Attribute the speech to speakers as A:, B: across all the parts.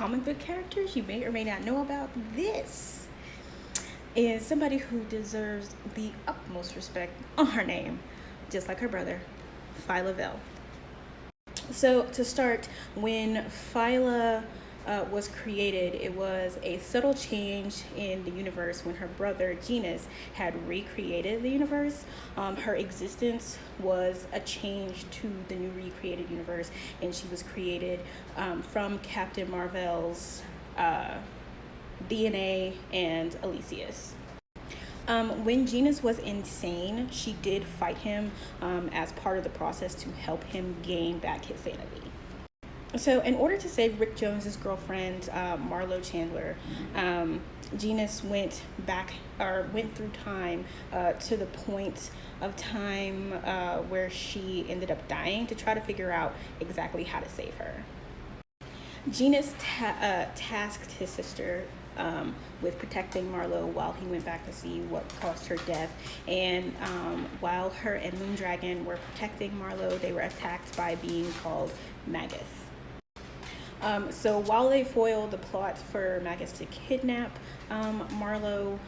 A: comic book characters you may or may not know about, this is somebody who deserves the utmost respect on her name, just like her brother, Phyla-Vell. So to start, when Phyla was created, it was a subtle change in the universe when her brother Genus had recreated the universe. Her existence was a change to the new recreated universe, and she was created from Captain Marvel's DNA and Elysius. When Genus was insane, she did fight him as part of the process to help him gain back his sanity. So in order to save Rick Jones's girlfriend, Marlo Chandler, Genus went through time to the point of time where she ended up dying to try to figure out exactly how to save her. Genus tasked his sister with protecting Marlo while he went back to see what caused her death. And while her and Moondragon were protecting Marlo, they were attacked by a being called Magus. So while they foiled the plot for Magus to kidnap Marlo,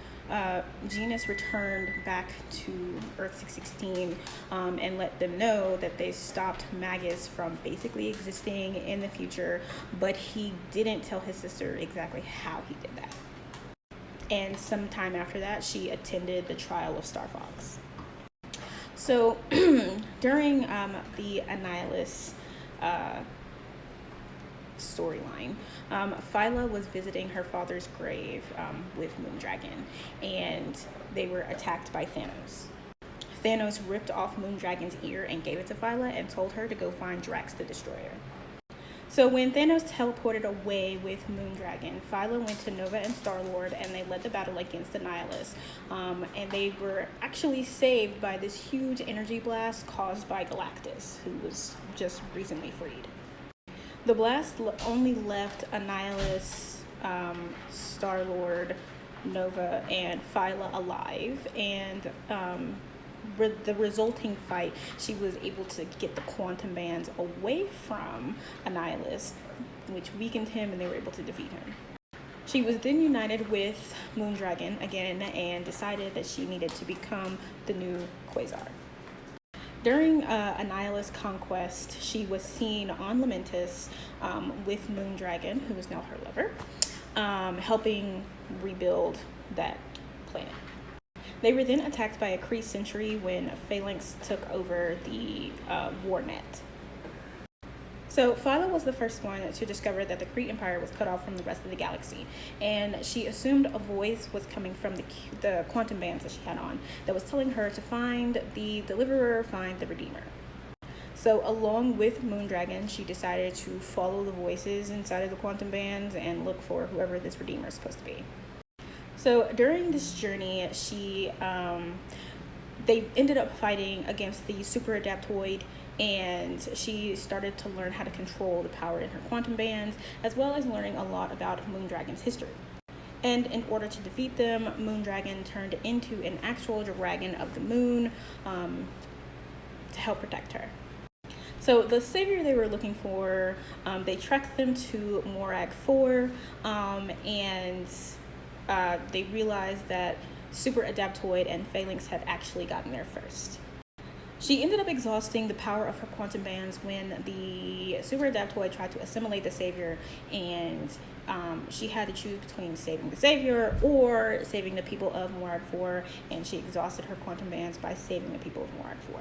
A: Genus returned back to Earth 616 and let them know that they stopped Magus from basically existing in the future, but he didn't tell his sister exactly how he did that. And sometime after that, she attended the trial of Star Fox. So during the Annihilus storyline, Phyla was visiting her father's grave with Moondragon, and they were attacked by Thanos. Thanos ripped off Moondragon's ear and gave it to Phyla and told her to go find Drax the Destroyer. So when Thanos teleported away with Moondragon, Phyla went to Nova and Star-Lord, and they led the battle against Annihilus. And they were actually saved by this huge energy blast caused by Galactus, who was just recently freed. The blast only left Annihilus, Star-Lord, Nova, and Phyla alive, and the resulting fight, she was able to get the quantum bands away from Annihilus, which weakened him, and they were able to defeat him. She was then united with Moondragon again and decided that she needed to become the new Quasar. During Annihilus conquest, she was seen on Lamentis with Moondragon, who is now her lover, helping rebuild that planet. They were then attacked by a Kree sentry when Phalanx took over the war net. So Phyla was the first one to discover that the Kree Empire was cut off from the rest of the galaxy, and she assumed a voice was coming from the quantum bands that she had on that was telling her to find the Deliverer, find the Redeemer. So along with Moondragon, she decided to follow the voices inside of the quantum bands and look for whoever this Redeemer is supposed to be. So during this journey, they ended up fighting against the super adaptoid, and she started to learn how to control the power in her quantum bands, as well as learning a lot about Moondragon's history. And in order to defeat them, Moondragon turned into an actual dragon of the moon to help protect her. So the savior they were looking for, they tracked them to Morag 4, and they realized that Super Adaptoid and Phalanx had actually gotten there first. She ended up exhausting the power of her quantum bands when the Super Adaptoid tried to assimilate the savior, and she had to choose between saving the savior or saving the people of Morag 4, and she exhausted her quantum bands by saving the people of Morag 4.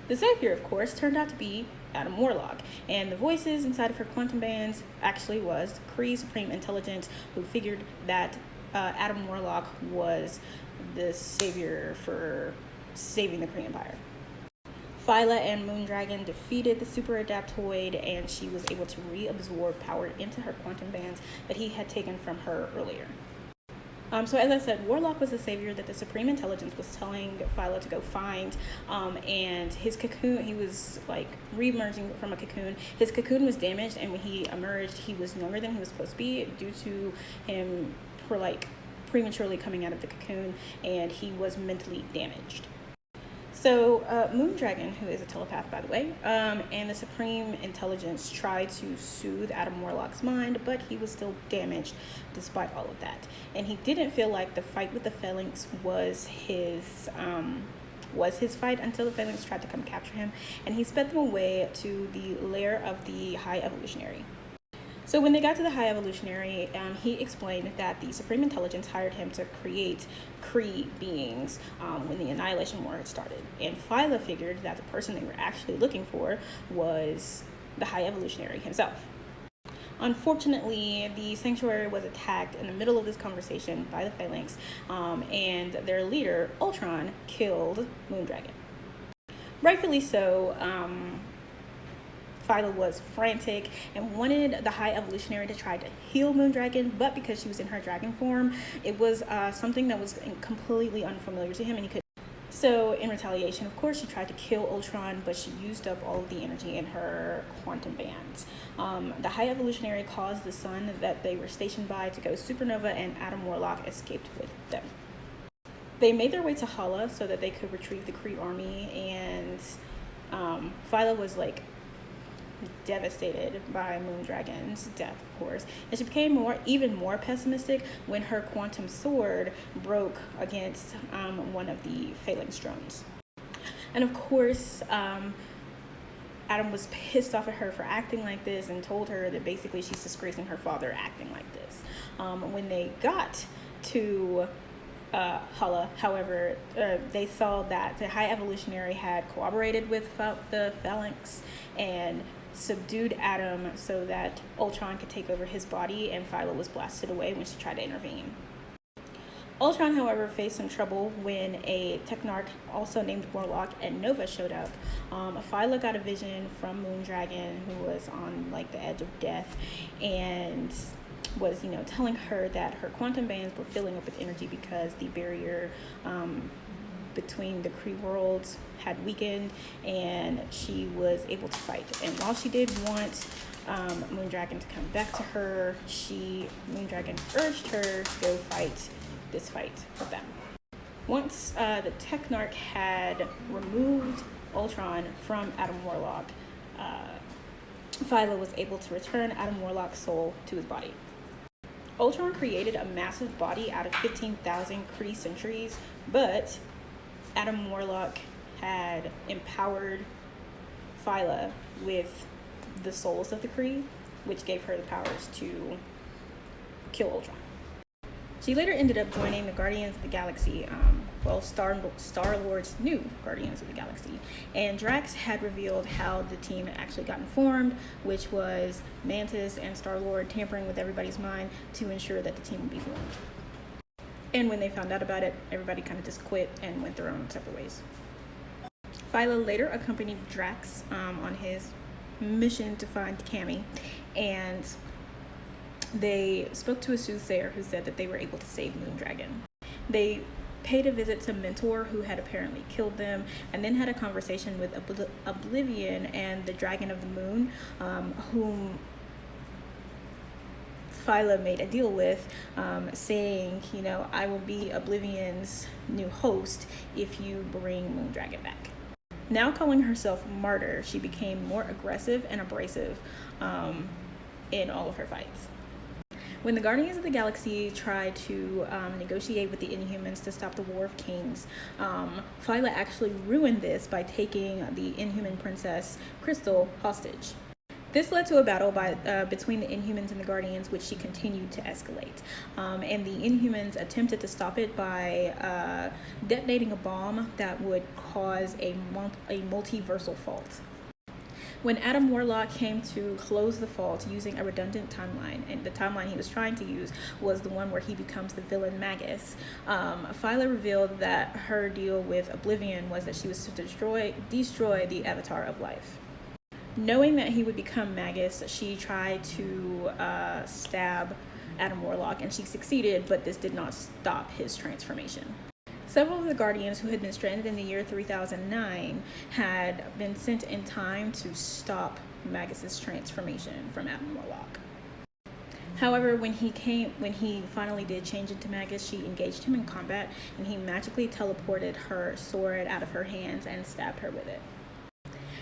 A: The savior, of course, turned out to be Adam Warlock, and the voices inside of her quantum bands actually was Kree Supreme Intelligence, who figured that Adam Warlock was the savior for saving the Kree Empire. Phyla and Moondragon defeated the Super Adaptoid, and she was able to reabsorb power into her quantum bands that he had taken from her earlier. So as I said, Warlock was the savior that the Supreme Intelligence was telling Phyla to go find, and his cocoon, he was like re-emerging from a cocoon. His cocoon was damaged, and when he emerged, he was younger than he was supposed to be due to him prematurely coming out of the cocoon, and he was mentally damaged. So, Moondragon, who is a telepath, by the way, and the Supreme Intelligence tried to soothe Adam Warlock's mind, but he was still damaged despite all of that. And he didn't feel like the fight with the Phalanx was his fight until the Phalanx tried to come capture him, and he sped them away to the lair of the High Evolutionary. So when they got to the High Evolutionary, he explained that the Supreme Intelligence hired him to create Kree beings when the Annihilation War had started. And Phyla figured that the person they were actually looking for was the High Evolutionary himself. Unfortunately, the Sanctuary was attacked in the middle of this conversation by the Phalanx, and their leader, Ultron, killed Moondragon. Rightfully so. Phyla was frantic and wanted the High Evolutionary to try to heal Moondragon, but because she was in her dragon form, it was something that was completely unfamiliar to him, and he could. So in retaliation, of course, she tried to kill Ultron, but she used up all of the energy in her quantum bands. The High Evolutionary caused the sun that they were stationed by to go supernova, and Adam Warlock escaped with them. They made their way to Hala so that they could retrieve the Kree army, and Phyla was like devastated by Moondragon's death, of course, and she became even more pessimistic when her quantum sword broke against one of the Phalanx drones. And of course, Adam was pissed off at her for acting like this and told her that basically she's disgracing her father acting like this. When they got to Hala, however, they saw that the High Evolutionary had cooperated with the Phalanx and subdued Adam so that Ultron could take over his body, and Phyla was blasted away when she tried to intervene. Ultron, however, faced some trouble when a Technarch also named Warlock and Nova showed up. Phyla got a vision from Moondragon, who was on like the edge of death, and was telling her that her quantum bands were filling up with energy because the barrier between the Kree worlds had weakened, and she was able to fight. And while she did want Moondragon to come back to her, Moondragon urged her to go fight this fight with them. Once the Technarch had removed Ultron from Adam Warlock, Phyla was able to return Adam Warlock's soul to his body. Ultron created a massive body out of 15,000 Kree centuries, but Adam Warlock had empowered Phyla with the souls of the Kree, which gave her the powers to kill Ultron. She later ended up joining the Guardians of the Galaxy, Star-Lord's new Guardians of the Galaxy. And Drax had revealed how the team had actually gotten formed, which was Mantis and Star-Lord tampering with everybody's mind to ensure that the team would be formed. And when they found out about it, everybody kind of just quit and went their own separate ways. Phyla later accompanied Drax on his mission to find Cammy, and they spoke to a soothsayer who said that they were able to save Moondragon. They paid a visit to Mentor, who had apparently killed them, and then had a conversation with Oblivion and the Dragon of the Moon, whom Phyla made a deal with, saying, I will be Oblivion's new host if you bring Moondragon back. Now calling herself Martyr, she became more aggressive and abrasive in all of her fights. When the Guardians of the Galaxy tried to negotiate with the Inhumans to stop the War of Kings, Phyla actually ruined this by taking the Inhuman princess Crystal hostage. This led to a battle between the Inhumans and the Guardians, which she continued to escalate. And the Inhumans attempted to stop it by detonating a bomb that would cause a multiversal fault. When Adam Warlock came to close the fault using a redundant timeline, and the timeline he was trying to use was the one where he becomes the villain Magus, Phyla revealed that her deal with Oblivion was that she was to destroy the Avatar of Life. Knowing that he would become Magus, she tried to stab Adam Warlock, and she succeeded, but this did not stop his transformation. Several of the Guardians who had been stranded in the year 3009 had been sent in time to stop Magus's transformation from Adam Warlock. However, when he finally did change into Magus, she engaged him in combat, and he magically teleported her sword out of her hands and stabbed her with it.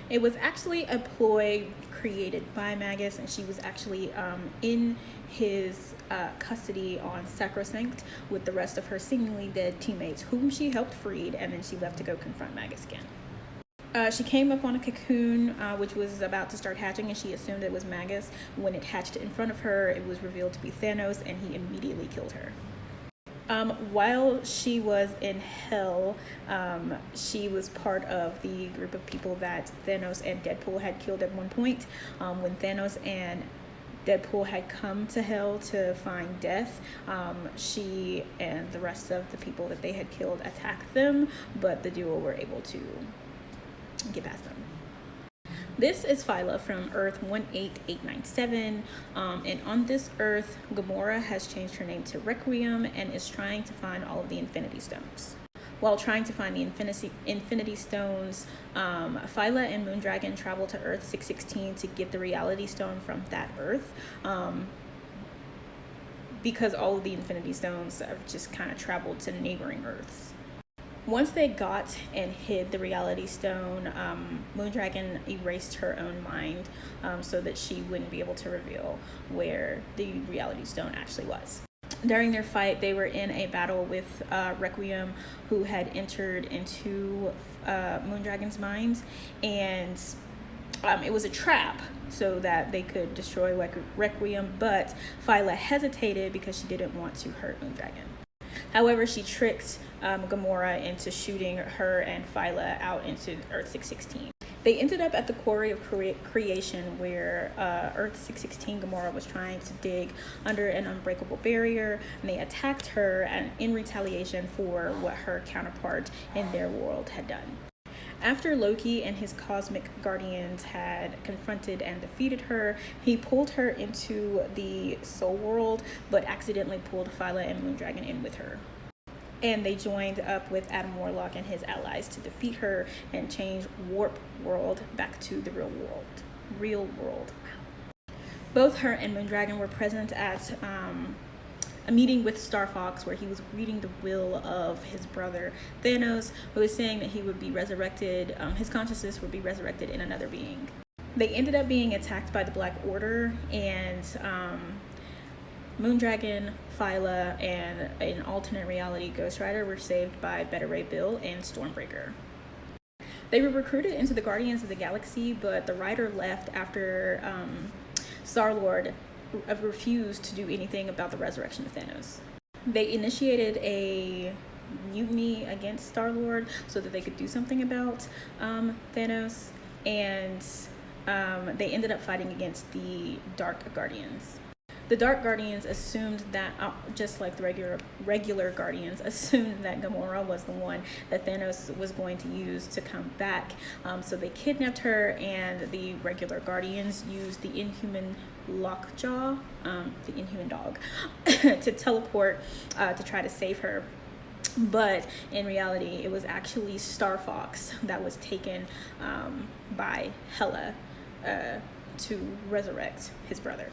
A: It was actually a ploy created by Magus, and she was actually in his custody on Sacrosanct with the rest of her seemingly dead teammates, whom she helped freed, and then she left to go confront Magus again. She came up on a cocoon which was about to start hatching, and she assumed it was Magus. When it hatched in front of her, it was revealed to be Thanos, and he immediately killed her. While she was in Hell, she was part of the group of people that Thanos and Deadpool had killed at one point. When Thanos and Deadpool had come to Hell to find Death, she and the rest of the people that they had killed attacked them, but the duo were able to get past them. This is Phyla from Earth 18897, and on this Earth, Gamora has changed her name to Requiem and is trying to find all of the Infinity Stones. While trying to find the Infinity Stones, Phyla and Moondragon travel to Earth 616 to get the Reality Stone from that Earth, because all of the Infinity Stones have just kind of traveled to neighboring Earths. Once they got and hid the Reality Stone, Moondragon erased her own mind so that she wouldn't be able to reveal where the Reality Stone actually was. During their fight, they were in a battle with Requiem, who had entered into Moondragon's mind, and it was a trap so that they could destroy Requiem, but Phyla hesitated because she didn't want to hurt Moondragon. However, she tricked Gamora into shooting her and Phyla out into Earth 616. They ended up at the Quarry of Creation, where Earth 616 Gamora was trying to dig under an unbreakable barrier, and they attacked her in retaliation for what her counterpart in their world had done. After Loki and his cosmic guardians had confronted and defeated her, he pulled her into the Soul World, but accidentally pulled Phyla and Moondragon in with her. And they joined up with Adam Warlock and his allies to defeat her and change Warp World back to the real world. Both her and Moondragon were present at a meeting with Star Fox, where he was reading the will of his brother Thanos, who was saying that he would be resurrected, his consciousness would be resurrected in another being. They ended up being attacked by the Black Order, and Moondragon, Phyla, and an alternate reality Ghost Rider were saved by Beta Ray Bill and Stormbreaker. They were recruited into the Guardians of the Galaxy, but the Rider left after Star-Lord refused to do anything about the resurrection of Thanos. They initiated a mutiny against Star-Lord so that they could do something about Thanos, and they ended up fighting against the Dark Guardians. The Dark Guardians assumed that, just like the regular Guardians, assumed that Gamora was the one that Thanos was going to use to come back. So they kidnapped her, and the regular Guardians used the Inhuman Lockjaw, the Inhuman dog, to teleport to try to save her. But in reality, it was actually Star Fox that was taken by Hela to resurrect his brother.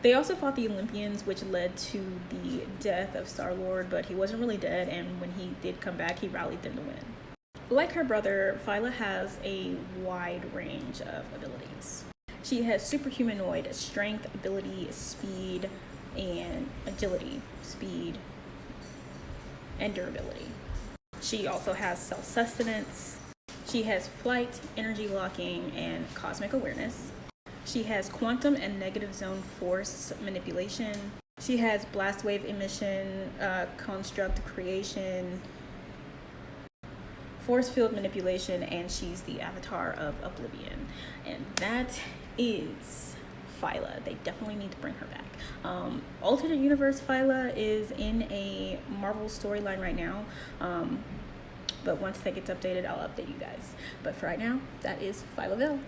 A: They also fought the Olympians, which led to the death of Star-Lord, but he wasn't really dead, and when he did come back, he rallied them to win. Like her brother, Phyla has a wide range of abilities. She has superhumanoid strength, ability, speed, and agility, speed, and durability. She also has self-sustenance. She has flight, energy locking, and cosmic awareness. She has quantum and negative zone force manipulation. She has blast wave emission, construct creation, force field manipulation, and she's the avatar of Oblivion. And that is Phyla. They definitely need to bring her back. Alternate universe Phyla is in a Marvel storyline right now. But once that gets updated, I'll update you guys. But for right now, that is Phyla-Vell.